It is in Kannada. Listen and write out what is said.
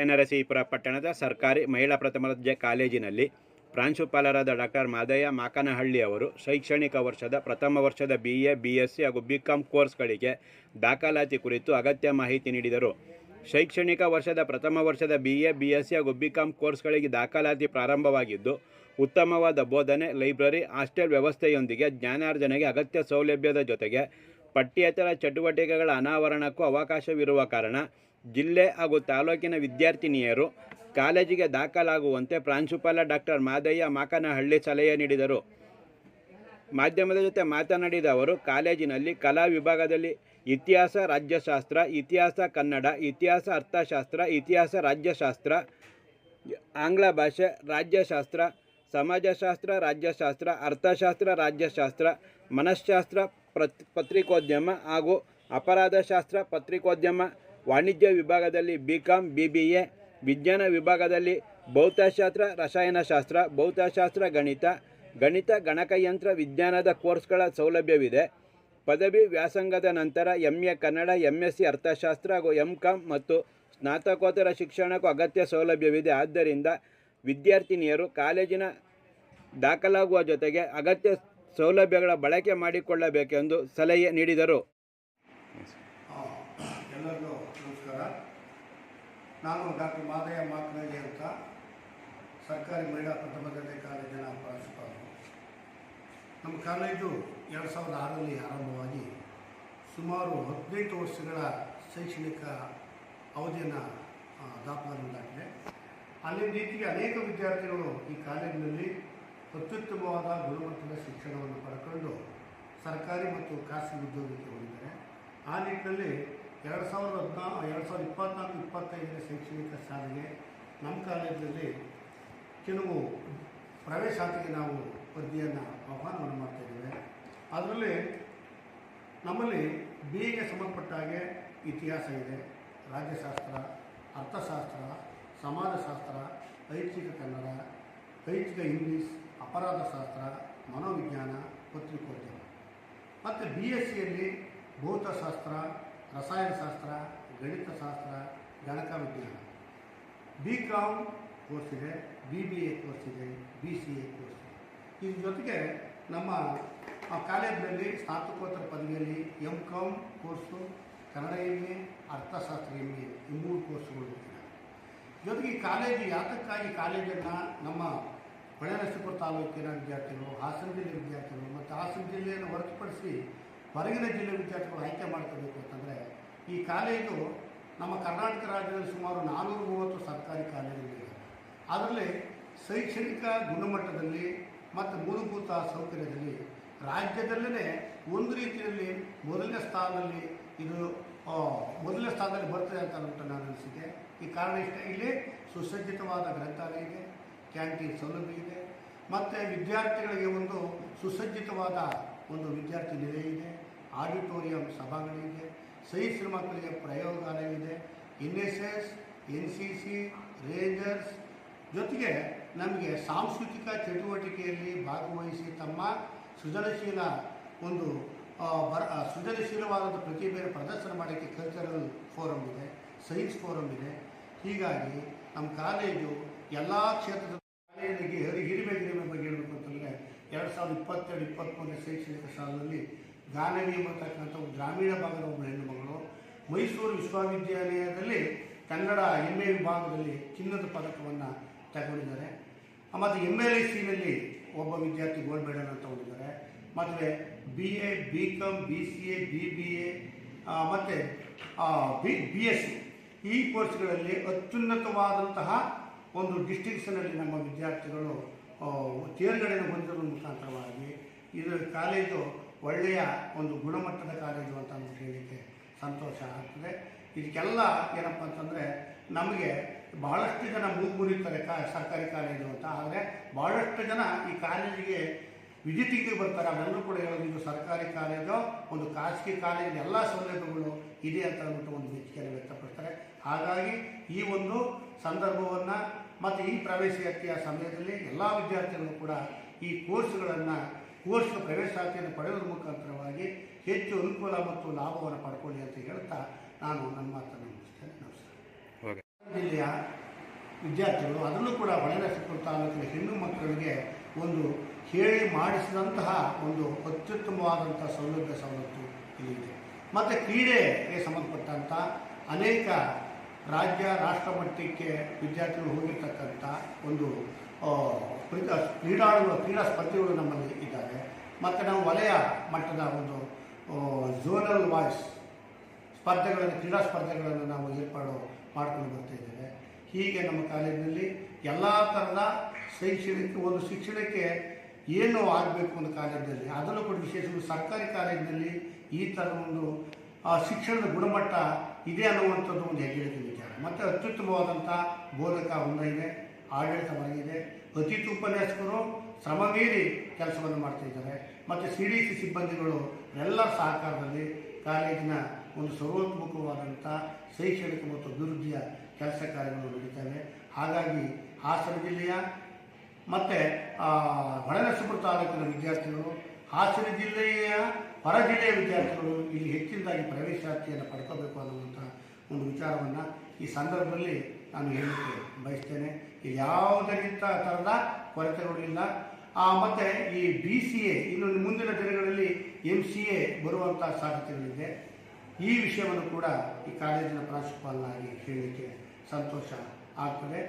ನರಸೀಪುರ ಪಟ್ಟಣದ ಸರ್ಕಾರಿ ಮಹಿಳಾ ಪ್ರಥಮ ದರ್ಜೆ ಕಾಲೇಜಿನಲ್ಲಿ ಪ್ರಾಂಶುಪಾಲರಾದ ಡಾಕ್ಟರ್ ಮಾದಯ್ಯ ಮಾಕನಹಳ್ಳಿ ಅವರು ಶೈಕ್ಷಣಿಕ ವರ್ಷದ ಪ್ರಥಮ ವರ್ಷದ BA, BSc ಹಾಗೂ BCom ಕೋರ್ಸ್ಗಳಿಗೆ ದಾಖಲಾತಿ ಕುರಿತು ಅಗತ್ಯ ಮಾಹಿತಿ ನೀಡಿದರು. ಶೈಕ್ಷಣಿಕ ವರ್ಷದ ಪ್ರಥಮ ವರ್ಷದ BA, BSc ಹಾಗೂ BCom ಕೋರ್ಸ್ಗಳಿಗೆ ದಾಖಲಾತಿ ಪ್ರಾರಂಭವಾಗಿದ್ದು, ಉತ್ತಮವಾದ ಬೋಧನೆ, ಲೈಬ್ರರಿ, ಹಾಸ್ಟೆಲ್ ವ್ಯವಸ್ಥೆಯೊಂದಿಗೆ ಜ್ಞಾನಾರ್ಜನೆಗೆ ಅಗತ್ಯ ಸೌಲಭ್ಯದ ಜೊತೆಗೆ ಪಠ್ಯೇತರ ಚಟುವಟಿಕೆಗಳ ಅನಾವರಣಕ್ಕೂ ಅವಕಾಶವಿರುವ ಕಾರಣ ಜಿಲ್ಲೆ ಹಾಗೂ ತಾಲೂಕಿನ ವಿದ್ಯಾರ್ಥಿನಿಯರು ಕಾಲೇಜಿಗೆ ದಾಖಲಾಗುವಂತೆ ಪ್ರಾಂಶುಪಾಲ ಡಾಕ್ಟರ್ ಮಾದಯ್ಯ ಮಾಕನಹಳ್ಳಿ ಸಲಹೆ ನೀಡಿದರು. ಮಾಧ್ಯಮದ ಜೊತೆ ಮಾತನಾಡಿದ ಅವರು, ಕಾಲೇಜಿನಲ್ಲಿ ಕಲಾ ವಿಭಾಗದಲ್ಲಿ ಇತಿಹಾಸ ರಾಜ್ಯಶಾಸ್ತ್ರ, ಇತಿಹಾಸ ಕನ್ನಡ, ಇತಿಹಾಸ ಅರ್ಥಶಾಸ್ತ್ರ, ಇತಿಹಾಸ ರಾಜ್ಯಶಾಸ್ತ್ರ, ಆಂಗ್ಲ ಭಾಷೆ ರಾಜ್ಯಶಾಸ್ತ್ರ, ಸಮಾಜಶಾಸ್ತ್ರ ರಾಜ್ಯಶಾಸ್ತ್ರ, ಅರ್ಥಶಾಸ್ತ್ರ ರಾಜ್ಯಶಾಸ್ತ್ರ, ಮನಃಶಾಸ್ತ್ರ ಪತ್ರಿಕೋದ್ಯಮ ಹಾಗೂ ಅಪರಾಧಶಾಸ್ತ್ರ ಪತ್ರಿಕೋದ್ಯಮ, ವಾಣಿಜ್ಯ ವಿಭಾಗದಲ್ಲಿ BCom, BBA, ವಿಜ್ಞಾನ ವಿಭಾಗದಲ್ಲಿ ಭೌತಶಾಸ್ತ್ರ, ರಸಾಯನಶಾಸ್ತ್ರ, ಭೌತಶಾಸ್ತ್ರ, ಗಣಿತ, ಗಣಕಯಂತ್ರ ವಿಜ್ಞಾನದ ಕೋರ್ಸ್ಗಳ ಸೌಲಭ್ಯವಿದೆ. ಪದವಿ ವ್ಯಾಸಂಗದ ನಂತರ MA ಕನ್ನಡ, MSc ಅರ್ಥಶಾಸ್ತ್ರ ಹಾಗೂ MCom ಮತ್ತು ಸ್ನಾತಕೋತ್ತರ ಶಿಕ್ಷಣಕ್ಕೂ ಅಗತ್ಯ ಸೌಲಭ್ಯವಿದೆ. ಆದ್ದರಿಂದ ವಿದ್ಯಾರ್ಥಿನಿಯರು ಕಾಲೇಜಿನ ದಾಖಲಾಗುವ ಜೊತೆಗೆ ಅಗತ್ಯ ಸೌಲಭ್ಯಗಳ ಬಳಕೆ ಮಾಡಿಕೊಳ್ಳಬೇಕೆಂದು ಸಲಹೆ ನೀಡಿದರು. ಎಲ್ಲರಿಗೂ ನಮಸ್ಕಾರ. ನಾನು ಡಾಕ್ಟರ್ ಮಾದಯ್ಯ ಮಾಕನಹಳ್ಳಿ ಅಂತ, ಸರ್ಕಾರಿ ಮಹಿಳಾ ಪ್ರಥಮ ದರ್ಜೆ ಕಾಲೇಜಿನ ಪ್ರಾಂಶುಪಾಲರು. ನಮ್ಮ ಕಾಲೇಜು 2006ರಲ್ಲಿ ಆರಂಭವಾಗಿ ಸುಮಾರು 18 ವರ್ಷಗಳ ಶೈಕ್ಷಣಿಕ ಅವಧಿಯನ್ನು ದಾಖಲಾತಿ ದಾಟಿದೆ. ಅಲ್ಲಿನ ರೀತಿಗೆ ಅನೇಕ ವಿದ್ಯಾರ್ಥಿಗಳು ಈ ಕಾಲೇಜಿನಲ್ಲಿ ಅತ್ಯುತ್ತಮವಾದ ಗುಣಮಟ್ಟದ ಶಿಕ್ಷಣವನ್ನು ಪಡ್ಕೊಂಡು ಸರ್ಕಾರಿ ಮತ್ತು ಖಾಸಗಿ ಉದ್ಯೋಗಕ್ಕೆ ಹೋಗಿದ್ದಾರೆ. ಆ ನಿಟ್ಟಿನಲ್ಲಿ 2024-25ನೇ ಶೈಕ್ಷಣಿಕ ಸಾಲಿಗೆ ನಮ್ಮ ಕಾಲೇಜಿನಲ್ಲಿ ಕೆಲವು ಪ್ರವೇಶಾತಿಗೆ ನಾವು ವರದಿಯನ್ನು ಆಹ್ವಾನವನ್ನು ಮಾಡ್ತಾಯಿದ್ದೇವೆ. ಅದರಲ್ಲಿ ನಮ್ಮಲ್ಲಿ BAಗೆ ಸಂಬಂಧಪಟ್ಟ ಹಾಗೆ ಇತಿಹಾಸ ಇದೆ, ರಾಜ್ಯಶಾಸ್ತ್ರ, ಅರ್ಥಶಾಸ್ತ್ರ, ಸಮಾಜಶಾಸ್ತ್ರ, ಐಚ್ಛಿಕ ಕನ್ನಡ, ಐಚ್ಛಿಕ ಇಂಗ್ಲೀಷ್, ಅಪರಾಧಶಾಸ್ತ್ರ, ಮನೋವಿಜ್ಞಾನ, ಪತ್ರಿಕೋದ್ಯಮ. ಮತ್ತು BScಯಲ್ಲಿ ಭೌತಶಾಸ್ತ್ರ, ರಸಾಯನಶಾಸ್ತ್ರ, ಗಣಿತಶಾಸ್ತ್ರ, ಗಣಕ ವಿಜ್ಞಾನ. BCom ಕೋರ್ಸ್ ಇದೆ, BBA ಕೋರ್ಸ್ ಇದೆ, BCA ಕೋರ್ಸ್ ಇದೆ. ಇದ್ರ ಜೊತೆಗೆ ನಮ್ಮ ಕಾಲೇಜಿನಲ್ಲಿ ಸ್ನಾತಕೋತ್ತರ ಪದವಿಯಲ್ಲಿ MCom ಕೋರ್ಸು, ಕನ್ನಡ MA, ಅರ್ಥಶಾಸ್ತ್ರ MA ಈ 3 ಕೋರ್ಸುಗಳು ಇವೆ. ಜೊತೆಗೆ ಈ ಕಾಲೇಜು ಯಾತಕ್ಕಾಗಿ ಕಾಲೇಜನ್ನು ನಮ್ಮ ಹೊಳೆನರಸೀಪುರ ತಾಲೂಕಿನ ವಿದ್ಯಾರ್ಥಿಗಳು, ಹಾಸನ ಜಿಲ್ಲೆ ವಿದ್ಯಾರ್ಥಿಗಳು ಮತ್ತು ಹಾಸನ ಜಿಲ್ಲೆಯನ್ನು ಹೊರತುಪಡಿಸಿ ಹೊರಗಿನ ಜಿಲ್ಲೆ ವಿದ್ಯಾರ್ಥಿಗಳು ಆಯ್ಕೆ ಮಾಡ್ಕೋಬೇಕು ಅಂತಂದರೆ, ಈ ಕಾಲೇಜು ನಮ್ಮ ಕರ್ನಾಟಕ ರಾಜ್ಯದಲ್ಲಿ ಸುಮಾರು 430 ಸರ್ಕಾರಿ ಕಾಲೇಜುಗಳಿವೆ. ಅದರಲ್ಲಿ ಶೈಕ್ಷಣಿಕ ಗುಣಮಟ್ಟದಲ್ಲಿ ಮತ್ತು ಮೂಲಭೂತ ಸೌಕರ್ಯದಲ್ಲಿ ರಾಜ್ಯದಲ್ಲೇ ಒಂದು ರೀತಿಯಲ್ಲಿ ಮೊದಲನೇ ಸ್ಥಾನದಲ್ಲಿ ಬರ್ತದೆ ಅಂತ ಅಂದ್ಬಿಟ್ಟು ನಾನು ಅನಿಸಿದೆ. ಈ ಕಾರಣ ಇಷ್ಟ, ಇಲ್ಲಿ ಸುಸಜ್ಜಿತವಾದ ಗ್ರಂಥಾಲಯ ಇದೆ, ಕ್ಯಾಂಟೀನ್ ಸೌಲಭ್ಯ ಇದೆ, ಮತ್ತು ವಿದ್ಯಾರ್ಥಿಗಳಿಗೆ ಒಂದು ಸುಸಜ್ಜಿತವಾದ ಒಂದು ವಿದ್ಯಾರ್ಥಿ ನಿಲಯ ಇದೆ, ಆಡಿಟೋರಿಯಂ ಸಭಾಗಳಿದೆ, ಸೈನ್ಸ್ ಮಕ್ಕಳಿಗೆ ಪ್ರಯೋಗಾಲಯ ಇದೆ, NSS, NCC, ರೇಂಜರ್ಸ್. ಜೊತೆಗೆ ನಮಗೆ ಸಾಂಸ್ಕೃತಿಕ ಚಟುವಟಿಕೆಯಲ್ಲಿ ಭಾಗವಹಿಸಿ ತಮ್ಮ ಸೃಜನಶೀಲವಾದ ಪ್ರತಿಭೆಯನ್ನು ಪ್ರದರ್ಶನ ಮಾಡೋಕ್ಕೆ ಕಲ್ಚರಲ್ ಫೋರಮ್ ಇದೆ, ಸೈನ್ಸ್ ಫೋರಮ್ ಇದೆ. ಹೀಗಾಗಿ ನಮ್ಮ ಕಾಲೇಜು ಎಲ್ಲ ಕ್ಷೇತ್ರದ ಕಾಲೇಜಿಗೆ ಹಿರಿಮೆ ಬಗ್ಗೆ ಹೇಳಬೇಕು ಅಂತಂದರೆ 2022-23ನೇ ಶೈಕ್ಷಣಿಕ ಸಾಲಿನಲ್ಲಿ ಗಾನವಿ ಎಂಬತಕ್ಕಂಥ ಗ್ರಾಮೀಣ ಭಾಗದ ಒಬ್ಬ ಹೆಣ್ಣು ಮಗಳು ಮೈಸೂರು ವಿಶ್ವವಿದ್ಯಾಲಯದಲ್ಲಿ ಕನ್ನಡ MA ವಿಭಾಗದಲ್ಲಿ ಚಿನ್ನದ ಪದಕವನ್ನು ತಗೊಂಡಿದ್ದಾರೆ. ಮತ್ತು MLICನಲ್ಲಿ ಒಬ್ಬ ವಿದ್ಯಾರ್ಥಿ ಗೋಲ್ಡ್ ಮೆಡಲ್ ಅಂತ ಹೊಂದಿದ್ದಾರೆ. ಮತ್ತು BA, BCom, BCA, BBA ಮತ್ತು BSc ಈ ಕೋರ್ಸ್ಗಳಲ್ಲಿ ಅತ್ಯುನ್ನತವಾದಂತಹ ಒಂದು ಡಿಸ್ಟಿಂಕ್ಷನಲ್ಲಿ ನಮ್ಮ ವಿದ್ಯಾರ್ಥಿಗಳು ತೇರ್ಗಡೆಯನ್ನು ಹೊಂದಿರುವ ಮುಖಾಂತರವಾಗಿ ಇದು ಕಾಲೇಜು ಒಳ್ಳೆಯ ಒಂದು ಗುಣಮಟ್ಟದ ಕಾಲೇಜು ಅಂತ ಹೇಳಲಿಕ್ಕೆ ಸಂತೋಷ ಆಗ್ತದೆ. ಇದಕ್ಕೆಲ್ಲ ಏನಪ್ಪ ಅಂತಂದರೆ, ನಮಗೆ ಬಹಳಷ್ಟು ಜನ ಮುರಿತಾರೆ ಸರ್ಕಾರಿ ಕಾಲೇಜು ಅಂತ. ಆದರೆ ಭಾಳಷ್ಟು ಜನ ಈ ಕಾಲೇಜಿಗೆ ವಿಜಿಟಿಂಗ್ಗೆ ಬರ್ತಾರೆ. ಅವರೆಲ್ಲರೂ ಕೂಡ ಹೇಳೋದು ಇದು ಸರ್ಕಾರಿ ಕಾಲೇಜು, ಒಂದು ಖಾಸಗಿ ಕಾಲೇಜಿನ ಎಲ್ಲ ಸೌಲಭ್ಯಗಳು ಇದೆ ಅಂತ ಅಂದ್ಬಿಟ್ಟು ಒಂದು ಮೆಚ್ಚುಗೆಯನ್ನು ವ್ಯಕ್ತಪಡ್ತಾರೆ. ಹಾಗಾಗಿ ಈ ಒಂದು ಸಂದರ್ಭವನ್ನು ಮತ್ತು ಈ ಪ್ರವೇಶಾತಿಯ ಸಮಯದಲ್ಲಿ ಎಲ್ಲ ವಿದ್ಯಾರ್ಥಿಗಳು ಕೂಡ ಈ ಕೋರ್ಸ್ ಪ್ರವೇಶಾತಿಯನ್ನು ಪಡೆಯುವುದರ ಮುಖಾಂತರವಾಗಿ ಹೆಚ್ಚು ಅನುಕೂಲ ಮತ್ತು ಲಾಭವನ್ನು ಪಡ್ಕೊಳ್ಳಿ ಅಂತ ಹೇಳ್ತಾ ನಾನು ನನ್ನ ಮಾತನ್ನು ಮುಗಿಸ್ತೇನೆ. ನಮಸ್ಕಾರ. ಜಿಲ್ಲೆಯ ವಿದ್ಯಾರ್ಥಿಗಳು, ಅದರಲ್ಲೂ ಕೂಡ ಹೊಳೆನರಸೀಪುರ ತಾಲೂಕಿನ ಹೆಣ್ಣು ಮಕ್ಕಳಿಗೆ ಒಂದು ಹೇಳಿ ಮಾಡಿಸಿದಂತಹ ಒಂದು ಅತ್ಯುತ್ತಮವಾದಂಥ ಸವಲತ್ತು ಇಲ್ಲಿದೆ. ಮತ್ತು ಕ್ರೀಡೆಗೆ ಸಂಬಂಧಪಟ್ಟಂಥ ಅನೇಕ ರಾಜ್ಯ ರಾಷ್ಟ್ರ ಮಟ್ಟಕ್ಕೆ ವಿದ್ಯಾರ್ಥಿಗಳು ಹೋಗಿರ್ತಕ್ಕಂಥ ಒಂದು ಕ್ರೀಡಾ ಸ್ಪರ್ಧೆಗಳು ನಮ್ಮಲ್ಲಿ ಇದ್ದಾರೆ. ಮತ್ತು ನಾವು ವಲಯ ಮಟ್ಟದ ಒಂದು ಝೋನಲ್ ವಾಯ್ಸ್ ಸ್ಪರ್ಧೆಗಳನ್ನು, ಕ್ರೀಡಾ ಸ್ಪರ್ಧೆಗಳನ್ನು ನಾವು ಏರ್ಪಾಡು ಮಾಡ್ಕೊಂಡು ಬರ್ತಾ ಇದ್ದೇವೆ. ಹೀಗೆ ನಮ್ಮ ಕಾಲೇಜಿನಲ್ಲಿ ಎಲ್ಲ ಥರದ ಶಿಕ್ಷಣಕ್ಕೆ ಏನು ಆಗಬೇಕು ಒಂದು ಕಾಲೇಜಿನಲ್ಲಿ, ಅದರಲ್ಲೂ ಕೂಡ ವಿಶೇಷವಾಗಿ ಸರ್ಕಾರಿ ಕಾಲೇಜಿನಲ್ಲಿ ಈ ಥರದ ಒಂದು ಶಿಕ್ಷಣದ ಗುಣಮಟ್ಟ ಇದೆ ಅನ್ನುವಂಥದ್ದು ಒಂದು ಹೆಗ್ಗಳಿಕೆ ವಿಚಾರ. ಮತ್ತು ಅತ್ಯುತ್ತಮವಾದಂಥ ಬೋಧಕ ವೃಂದ ಇದೆ, ಆಡಳಿತ ವರ್ಗ ಇದೆ, ಅತಿಥಿ ಉಪನ್ಯಾಸಕರು ಶ್ರಮ ಮೀರಿ ಕೆಲಸವನ್ನು ಮಾಡ್ತಾಯಿದ್ದಾರೆ. ಮತ್ತು CDC ಸಿಬ್ಬಂದಿಗಳು ಎಲ್ಲರ ಸಹಕಾರದಲ್ಲಿ ಕಾಲೇಜಿನ ಒಂದು ಸರ್ವೋತ್ಮುಖವಾದಂಥ ಶೈಕ್ಷಣಿಕ ಮತ್ತು ಅಭಿವೃದ್ಧಿಯ ಕೆಲಸ ಕಾರ್ಯಗಳು ನಡೀತವೆ. ಹಾಗಾಗಿ ಹಾಸನ ಜಿಲ್ಲೆಯ ಮತ್ತು ಹೊಳೆನರಸೀಪುರ ತಾಲೂಕಿನ ವಿದ್ಯಾರ್ಥಿಗಳು, ಹಾಸನ ಜಿಲ್ಲೆಯ ಹೊರ ಜಿಲ್ಲೆಯ ವಿದ್ಯಾರ್ಥಿಗಳು ಇಲ್ಲಿ ಹೆಚ್ಚಿನದಾಗಿ ಪ್ರವೇಶಾತಿಯನ್ನು ಪಡ್ಕೋಬೇಕು ಅನ್ನುವಂಥ ಒಂದು ವಿಚಾರವನ್ನು ಈ ಸಂದರ್ಭದಲ್ಲಿ ನಾನು ಹೇಳಲಿಕ್ಕೆ ಬಯಸ್ತೇನೆ. ಇಲ್ಲಿ ಯಾವುದೇ ಥರದ ಕೊರತೆಗಳು ಇಲ್ಲ. ಮತ್ತು ಈ BCA ಇನ್ನು ಮುಂದಿನ ದಿನಗಳಲ್ಲಿ MCA ಬರುವಂಥ ಸಾಧ್ಯತೆಗಳಿದೆ. ಈ ವಿಷಯವನ್ನು ಕೂಡ ಈ ಕಾಲೇಜಿನ ಪ್ರಾಂಶುಪಾಲನಾಗಿ ಹೇಳಲಿಕ್ಕೆ ಸಂತೋಷ ಆಗ್ತದೆ.